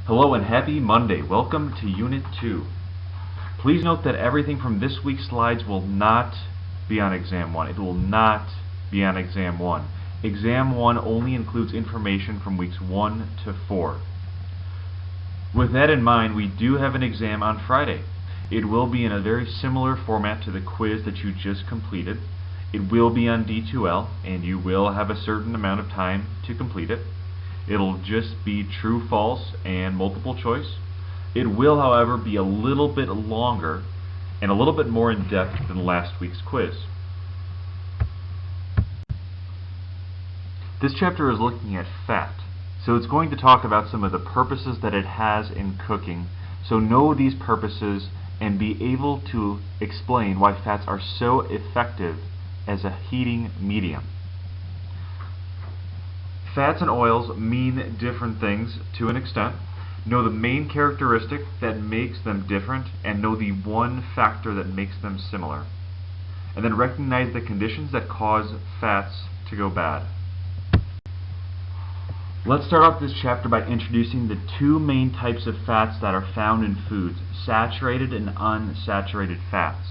Hello and happy Monday. Welcome to Unit 2. Please note that everything from this week's slides will not be on Exam 1. It will not be on Exam 1. Exam 1 only includes information from weeks 1 to 4. With that in mind, we do have an exam on Friday. It will be in a very similar format to the quiz that you just completed. It will be on D2L, and you will have a certain amount of time to complete it. It'll just be true, false, and multiple choice. It will, however, be a little bit longer and a little bit more in depth than last week's quiz. This chapter is looking at fat, so it's going to talk about some of the purposes that it has in cooking. So know these purposes and be able to explain why fats are so effective as a heating medium. Fats and oils mean different things to an extent. Know the main characteristic that makes them different, and know the one factor that makes them similar. And then recognize the conditions that cause fats to go bad. Let's start off this chapter by introducing the two main types of fats that are found in foods: saturated and unsaturated fats.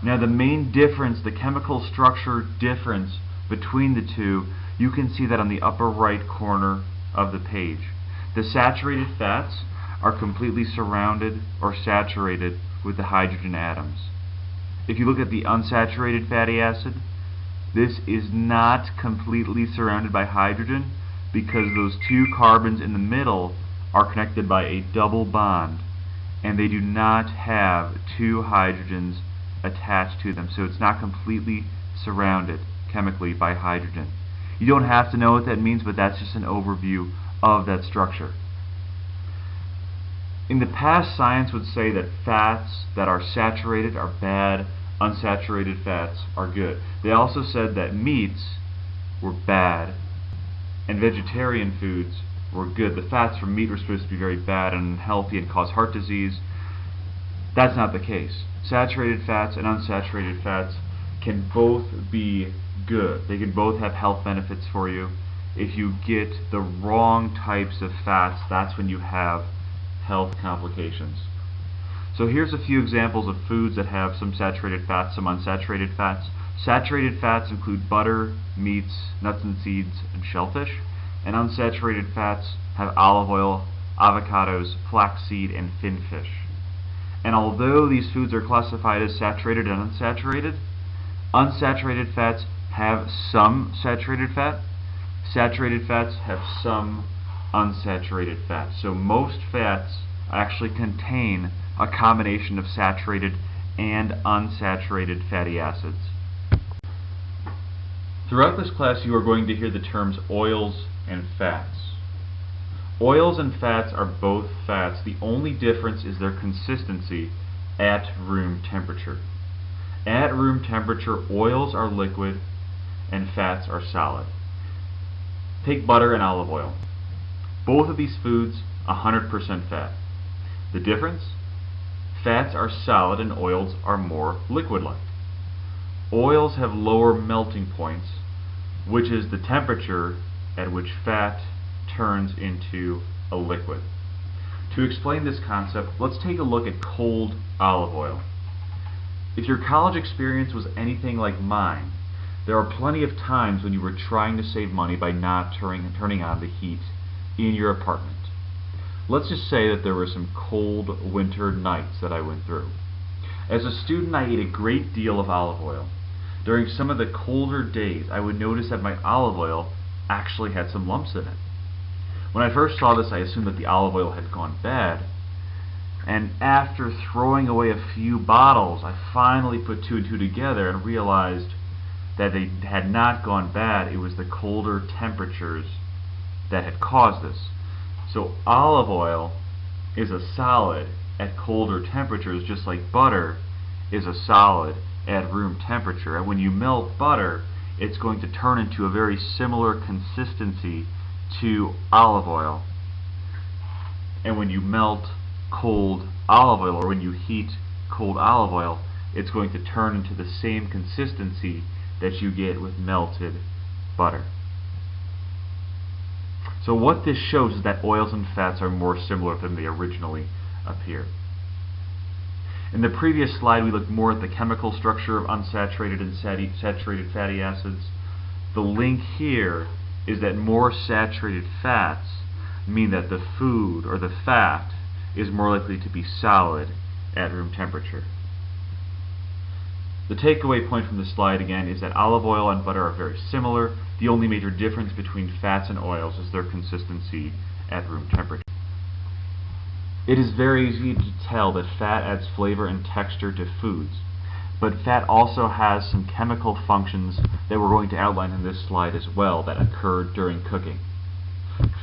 Now the main difference, the chemical structure difference between the two, you can see that on the upper right corner of the page. The saturated fats are completely surrounded or saturated with the hydrogen atoms. If you look at the unsaturated fatty acid, this is not completely surrounded by hydrogen because those two carbons in the middle are connected by a double bond, and they do not have two hydrogens attached to them, so it's not completely surrounded chemically by hydrogen. You don't have to know what that means, but that's just an overview of that structure. In the past, science would say that fats that are saturated are bad, unsaturated fats are good. They also said that meats were bad and vegetarian foods were good. The fats from meat were supposed to be very bad and unhealthy and cause heart disease. That's not the case. Saturated fats and unsaturated fats can both be good. They can both have health benefits for you. If you get the wrong types of fats, that's when you have health complications. So here's a few examples of foods that have some saturated fats, some unsaturated fats. Saturated fats include butter, meats, nuts and seeds, and shellfish. And unsaturated fats have olive oil, avocados, flaxseed, and finfish. And although these foods are classified as saturated and unsaturated fats have some saturated fat. Saturated fats have some unsaturated fat. So most fats actually contain a combination of saturated and unsaturated fatty acids. Throughout this class, you are going to hear the terms oils and fats. Oils and fats are both fats. The only difference is their consistency at room temperature. At room temperature, oils are liquid and fats are solid. Take butter and olive oil. Both of these foods, 100% fat. The difference? Fats are solid and oils are more liquid-like. Oils have lower melting points, which is the temperature at which fat turns into a liquid. To explain this concept, let's take a look at cold olive oil. If your college experience was anything like mine, there are plenty of times when you were trying to save money by not turning on the heat in your apartment. Let's just say that there were some cold winter nights that I went through. As a student, I ate a great deal of olive oil. During some of the colder days, I would notice that my olive oil actually had some lumps in it. When I first saw this, I assumed that the olive oil had gone bad. And after throwing away a few bottles, I finally put two and two together and realized that they had not gone bad. It was the colder temperatures that had caused this. So olive oil is a solid at colder temperatures, just like butter is a solid at room temperature. And when you melt butter, it's going to turn into a very similar consistency to olive oil. And when you melt cold olive oil, or when you heat cold olive oil, it's going to turn into the same consistency that you get with melted butter. So what this shows is that oils and fats are more similar than they originally appear. In the previous slide, we looked more at the chemical structure of unsaturated and saturated fatty acids. The link here is that more saturated fats mean that the food or the fat is more likely to be solid at room temperature. The takeaway point from this slide again is that olive oil and butter are very similar. The only major difference between fats and oils is their consistency at room temperature. It is very easy to tell that fat adds flavor and texture to foods, but fat also has some chemical functions that we're going to outline in this slide as well that occur during cooking.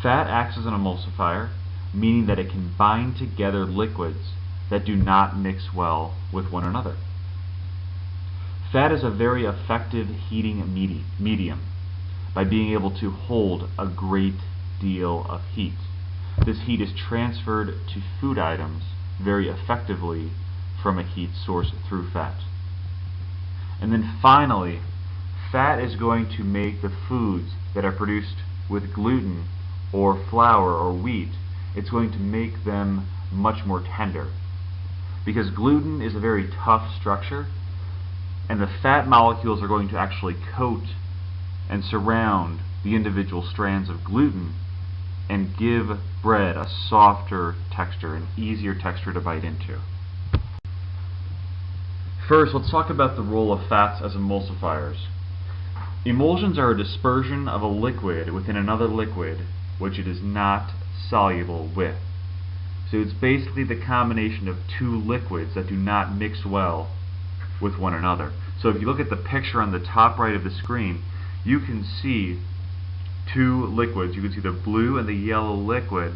Fat acts as an emulsifier, meaning that it can bind together liquids that do not mix well with one another. Fat is a very effective heating medium by being able to hold a great deal of heat. This heat is transferred to food items very effectively from a heat source through fat. And then finally, fat is going to make the foods that are produced with gluten or flour or wheat, it's going to make them much more tender. Because gluten is a very tough structure, and the fat molecules are going to actually coat and surround the individual strands of gluten and give bread a softer texture, an easier texture to bite into. First, let's talk about the role of fats as emulsifiers. Emulsions are a dispersion of a liquid within another liquid which it is not soluble with. So it's basically the combination of two liquids that do not mix well with one another. So if you look at the picture on the top right of the screen, you can see two liquids. You can see the blue and the yellow liquid.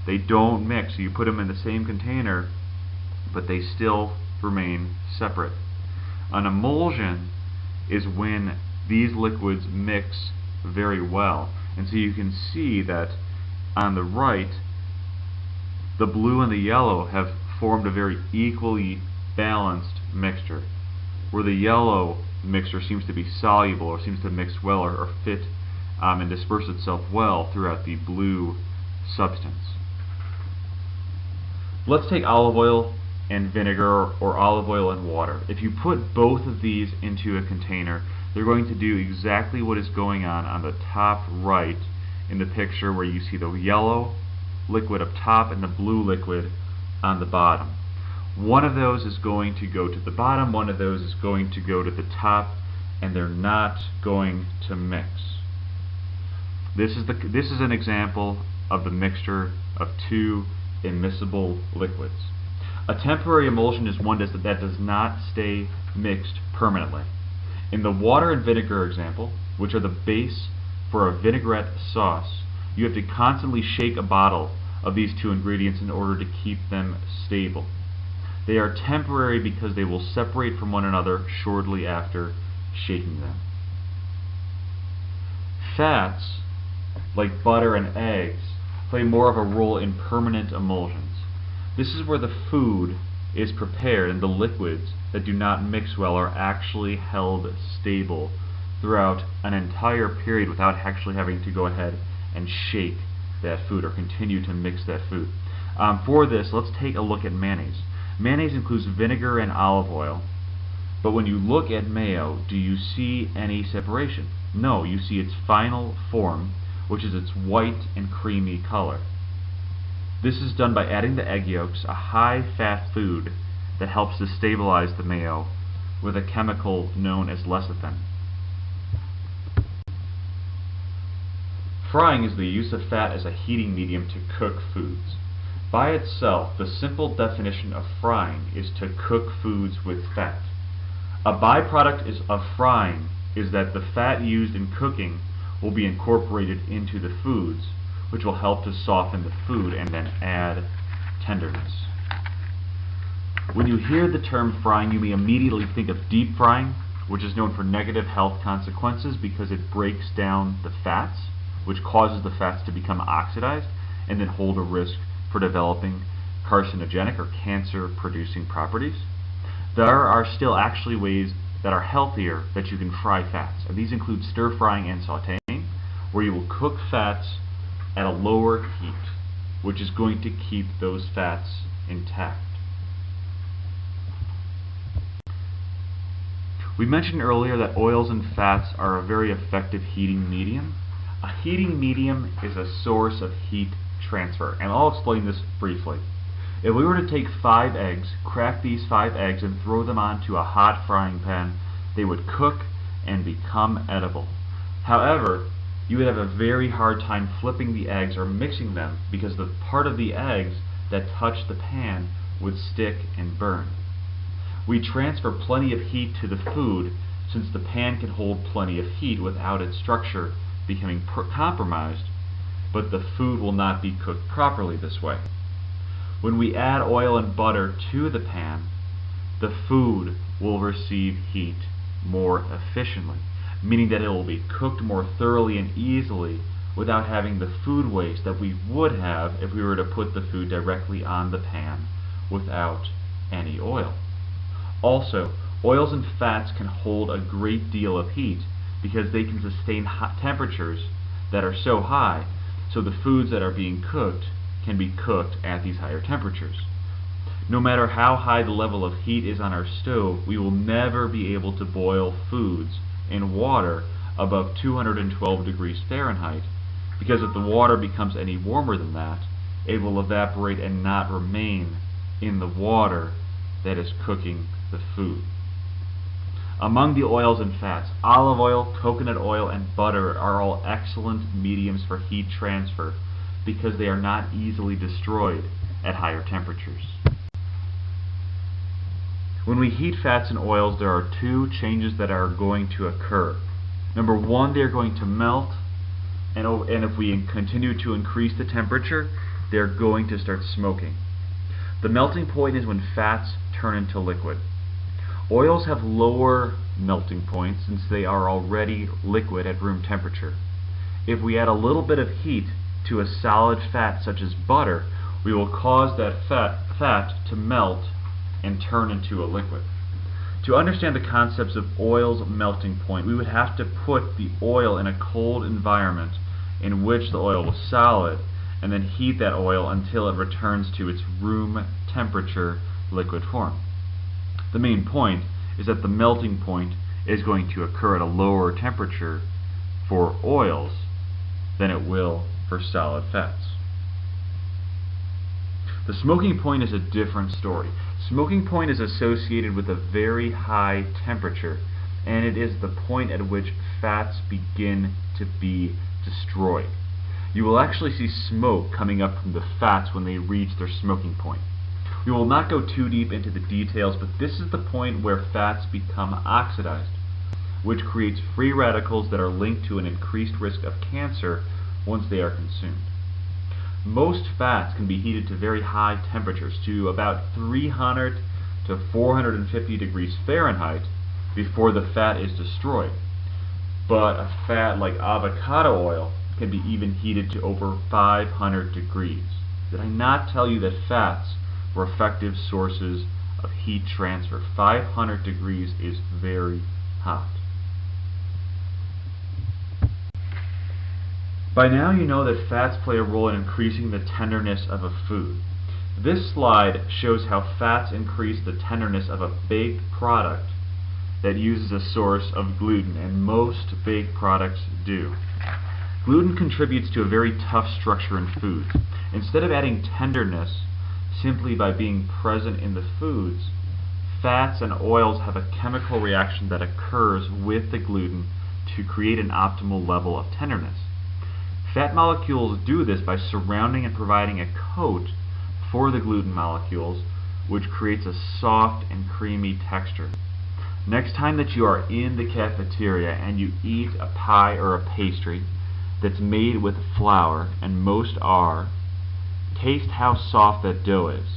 They don't mix. So you put them in the same container, but they still remain separate. An emulsion is when these liquids mix very well. And so you can see that on the right, the blue and the yellow have formed a very equally balanced mixture, where the yellow mixture seems to be soluble or seems to mix well or fit and disperse itself well throughout the blue substance. Let's take olive oil and vinegar or olive oil and water. If you put both of these into a container, they're going to do exactly what is going on the top right in the picture, where you see the yellow liquid up top and the blue liquid on the bottom. One of those is going to go to the bottom, one of those is going to go to the top, and they're not going to mix. This is an example of the mixture of two immiscible liquids. A temporary emulsion is one that does not stay mixed permanently. In the water and vinegar example, which are the base for a vinaigrette sauce, you have to constantly shake a bottle of these two ingredients in order to keep them stable. They are temporary because they will separate from one another shortly after shaking them. Fats, like butter and eggs, play more of a role in permanent emulsions. This is where the food is prepared and the liquids that do not mix well are actually held stable throughout an entire period without actually having to go ahead and shake that food or continue to mix that food. For this, let's take a look at mayonnaise. Mayonnaise includes vinegar and olive oil, but when you look at mayo, do you see any separation? No, you see its final form, which is its white and creamy color. This is done by adding the egg yolks, a high-fat food that helps to stabilize the mayo with a chemical known as lecithin. Frying is the use of fat as a heating medium to cook foods. By itself, the simple definition of frying is to cook foods with fat. A byproduct of frying is that the fat used in cooking will be incorporated into the foods, which will help to soften the food and then add tenderness. When you hear the term frying, you may immediately think of deep frying, which is known for negative health consequences because it breaks down the fats, which causes the fats to become oxidized and then hold a risk for developing carcinogenic or cancer-producing properties. There are still actually ways that are healthier that you can fry fats, and these include stir frying and sautéing, where you will cook fats at a lower heat, which is going to keep those fats intact. We mentioned earlier that oils and fats are a very effective heating medium. A heating medium is a source of heat transfer, and I'll explain this briefly. If we were to take 5 eggs, crack these 5 eggs, and throw them onto a hot frying pan, they would cook and become edible. However, you would have a very hard time flipping the eggs or mixing them because the part of the eggs that touch the pan would stick and burn. We transfer plenty of heat to the food since the pan can hold plenty of heat without its structure becoming compromised, but the food will not be cooked properly this way. When we add oil and butter to the pan, the food will receive heat more efficiently, meaning that it will be cooked more thoroughly and easily without having the food waste that we would have if we were to put the food directly on the pan without any oil. Also, oils and fats can hold a great deal of heat because they can sustain hot temperatures that are so high, so the foods that are being cooked can be cooked at these higher temperatures. No matter how high the level of heat is on our stove, we will never be able to boil foods in water above 212 degrees Fahrenheit, because if the water becomes any warmer than that, it will evaporate and not remain in the water that is cooking the food. Among the oils and fats, olive oil, coconut oil, and butter are all excellent mediums for heat transfer because they are not easily destroyed at higher temperatures. When we heat fats and oils, there are 2 changes that are going to occur. Number 1, they are going to melt, and if we continue to increase the temperature, they're going to start smoking. The melting point is when fats turn into liquid. Oils have lower melting points since they are already liquid at room temperature. If we add a little bit of heat to a solid fat such as butter, we will cause that fat to melt and turn into a liquid. To understand the concepts of oil's melting point, we would have to put the oil in a cold environment in which the oil was solid, and then heat that oil until it returns to its room temperature liquid form. The main point is that the melting point is going to occur at a lower temperature for oils than it will for solid fats. The smoking point is a different story. Smoking point is associated with a very high temperature, and it is the point at which fats begin to be destroyed. You will actually see smoke coming up from the fats when they reach their smoking point. We will not go too deep into the details, but this is the point where fats become oxidized, which creates free radicals that are linked to an increased risk of cancer once they are consumed. Most fats can be heated to very high temperatures, to about 300 to 450 degrees Fahrenheit, before the fat is destroyed. But a fat like avocado oil can be even heated to over 500 degrees. Did I not tell you that fats were effective sources of heat transfer? 500 degrees is very hot. By now you know that fats play a role in increasing the tenderness of a food. This slide shows how fats increase the tenderness of a baked product that uses a source of gluten, and most baked products do. Gluten contributes to a very tough structure in foods. Instead of adding tenderness simply by being present in the foods, fats and oils have a chemical reaction that occurs with the gluten to create an optimal level of tenderness. Fat molecules do this by surrounding and providing a coat for the gluten molecules, which creates a soft and creamy texture. Next time that you are in the cafeteria and you eat a pie or a pastry that's made with flour, and most are, taste how soft that dough is,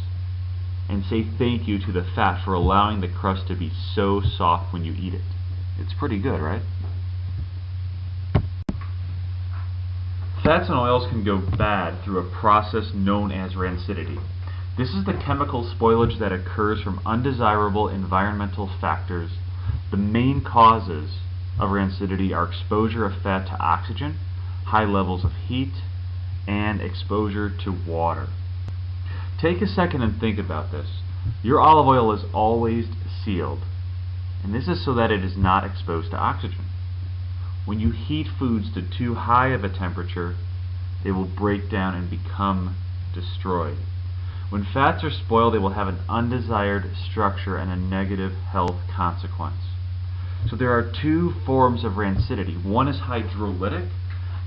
and say thank you to the fat for allowing the crust to be so soft when you eat it. It's pretty good, right? Fats and oils can go bad through a process known as rancidity. This is the chemical spoilage that occurs from undesirable environmental factors. The main causes of rancidity are exposure of fat to oxygen, high levels of heat, and exposure to water. Take a second and think about this. Your olive oil is always sealed, and this is so that it is not exposed to oxygen. When you heat foods to too high of a temperature, they will break down and become destroyed. When fats are spoiled, they will have an undesired structure and a negative health consequence. So there are two forms of rancidity. One is hydrolytic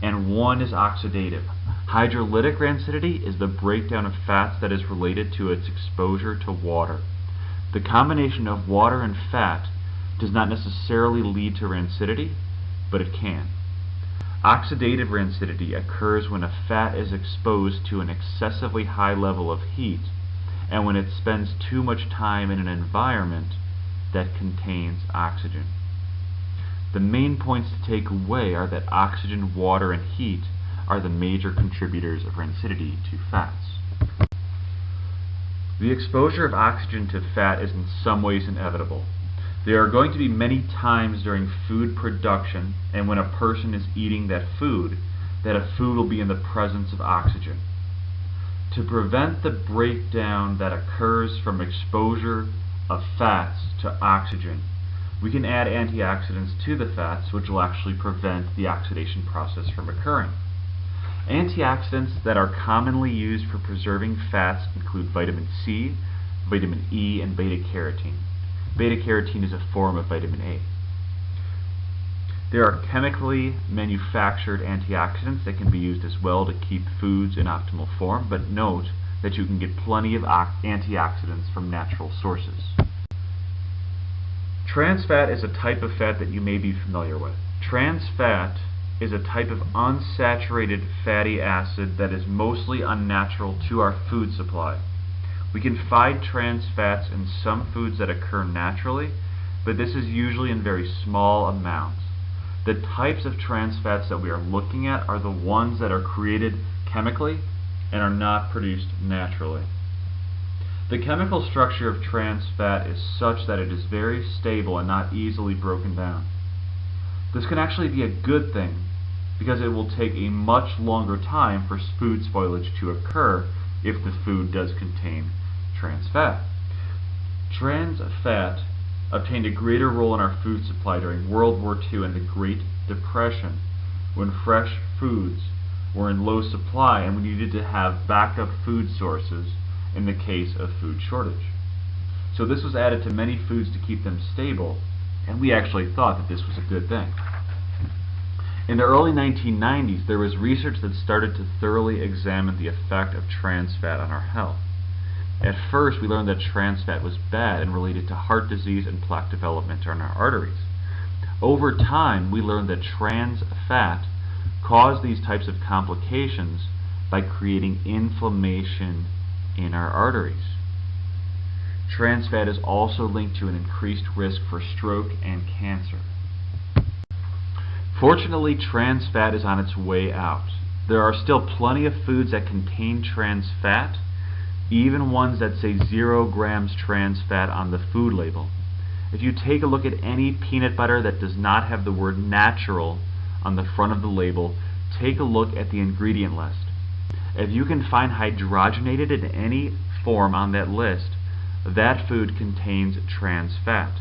and one is oxidative. Hydrolytic rancidity is the breakdown of fats that is related to its exposure to water. The combination of water and fat does not necessarily lead to rancidity, but it can. Oxidative rancidity occurs when a fat is exposed to an excessively high level of heat and when it spends too much time in an environment that contains oxygen. The main points to take away are that oxygen, water, and heat are the major contributors of rancidity to fats. The exposure of oxygen to fat is in some ways inevitable. There are going to be many times during food production and when a person is eating that a food will be in the presence of oxygen. To prevent the breakdown that occurs from exposure of fats to oxygen, we can add antioxidants to the fats, which will actually prevent the oxidation process from occurring. Antioxidants that are commonly used for preserving fats include vitamin C, vitamin E, and beta-carotene. Beta-carotene is a form of vitamin A. There are chemically manufactured antioxidants that can be used as well to keep foods in optimal form, but note that you can get plenty of antioxidants from natural sources. Trans fat is a type of fat that you may be familiar with. Trans fat is a type of unsaturated fatty acid that is mostly unnatural to our food supply. We can find trans fats in some foods that occur naturally, but this is usually in very small amounts. The types of trans fats that we are looking at are the ones that are created chemically and are not produced naturally. The chemical structure of trans fat is such that it is very stable and not easily broken down. This can actually be a good thing because it will take a much longer time for food spoilage to occur if the food does contain trans fat. Trans fat obtained a greater role in our food supply during World War II and the Great Depression, when fresh foods were in low supply and we needed to have backup food sources in the case of food shortage. So this was added to many foods to keep them stable, and we actually thought that this was a good thing. In the early 1990s, there was research that started to thoroughly examine the effect of trans fat on our health. At first, we learned that trans fat was bad and related to heart disease and plaque development in our arteries. Over time, we learned that trans fat caused these types of complications by creating inflammation in our arteries. Trans fat is also linked to an increased risk for stroke and cancer. Fortunately, trans fat is on its way out. There are still plenty of foods that contain trans fat, even ones that say 0 grams trans fat on the food label. If you take a look at any peanut butter that does not have the word natural on the front of the label, take a look at the ingredient list. If you can find hydrogenated in any form on that list, that food contains trans fat.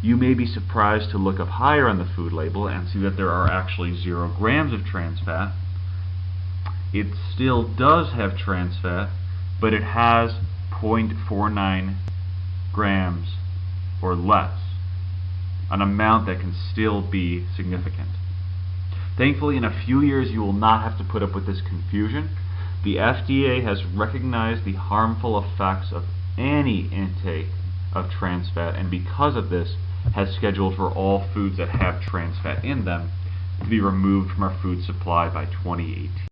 You may be surprised to look up higher on the food label and see that there are actually 0 grams of trans fat. It still does have trans fat, but it has 0.49 grams or less, an amount that can still be significant. Thankfully, in a few years you will not have to put up with this confusion. The FDA has recognized the harmful effects of any intake of trans fat, and because of this, has scheduled for all foods that have trans fat in them to be removed from our food supply by 2018.